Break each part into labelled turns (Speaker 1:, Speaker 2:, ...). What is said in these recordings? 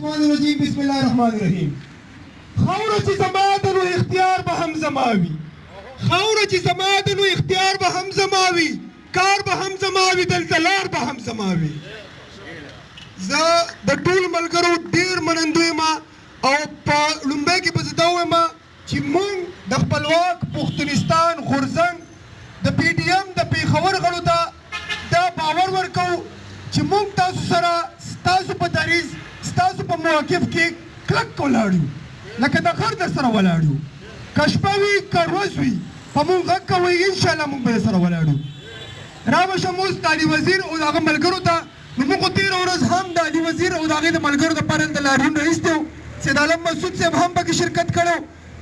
Speaker 1: الرجيم بسم الله الرحمن الرحیم. خاوره چې زما ده نو اختیار به هم زما وي، خاوره چې زما ده نو اختیار به هم زما وي، کار به هم زما وي، دلته لار به هم زما وي. زه د ټولو ملګرو ډېر منندوی یم او په لومړی کې به زه دا ووایم چې موږ د خپلواک پښتونستان غورځنګ د پی ډي ایم د پېښور غړو ته دا باور ورکوو چې موږ تاسو سره ستاسو په دریځ ستاسو په موقف کې کلک ولاړ یو، لکه د غر در سره ولاړ یو. که شپه وي که ورځ وي په موږ غږ کوئ، انشاءالله موږ به سره ولاړ یو. رابشم اوس د علي وزیر او د هغه ملګرو ته. نو موږ تېره ورځ هم د علي وزیر او د هغې د ملګرو دپاره د لاریون رئیس دی سید عالم مسعود صاحب هم پکې شرکت کړی.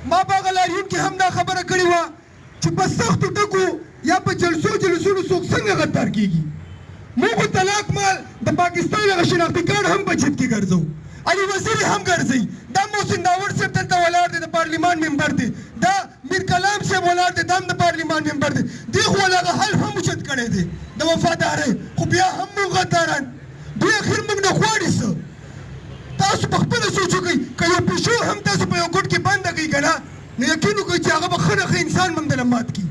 Speaker 1: ما په هغه لاریون کې هم دا خبره کړې وه چې په سختو ټکو یا په جلسو جلسونو څوک څنګه غدار کېږي. موږ طلاق مال د پاکستان هغه شناختي کارډ هم په جیب کې ګرځو، علي وزیر هم ګرځوي. دا محسن داور صاحب دلته ولاړ دی، د پارلیمان ممبر دی. دا میر کلام صاحب ولاړ دی، دا هم د پارلیمان ممبر دی. دې خو هغه حل هم اوچت کړی دی د وفادارۍ، خو بیا هم موږ غداران. دوی اخر موږ نه غواړي څه. تاسو په خپله سوچ وکړئ، که یو پیشو هم تاسو په یو ګوټ کې بنده کړئ که نه، نو یقین وکړئ چې هغه به ښه نه ښه انسان به هم دله مات کړي.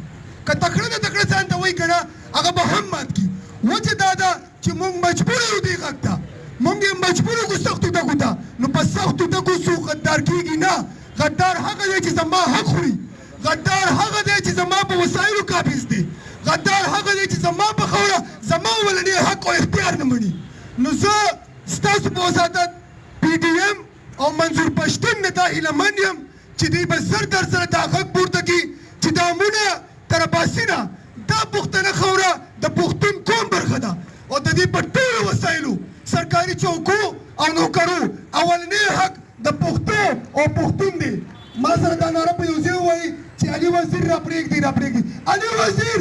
Speaker 1: که تکړه د تکړه ځان ته وایي که نه، هغه به هم مات کړي. وجه دا ده چې موږ مجبور یو دې غږ ته، موږ یې مجبور یو سختو ټکو ته. نو په سختو ټکو څوک غدار کېږي نه. غدار هغه دی چې زما حق خوري، غدار هغه دی چې زما په وسایلو قابض دی، غدار هغه دی چې زما په خاوره زما ولنی حق او اختیار نه مني. نو زه ستاسو په وساطت پی ډي ایم او منظور پښتون نه دا هیله من یم چې دوی به زر در سره دا غږ پورته کړي چې دا امونه تر اباسینه دا پښتنه خاوره د پښتون قوم برخه ده او د دې په ټولو وسایلو سرکاري چوکو او نوکرو اولنی حق د پښتو او پښتون دی. ما سره دا ناره په یو ځای ووایي چې علي وزیر را پرېږدي، را پرېږدي، علي وزیر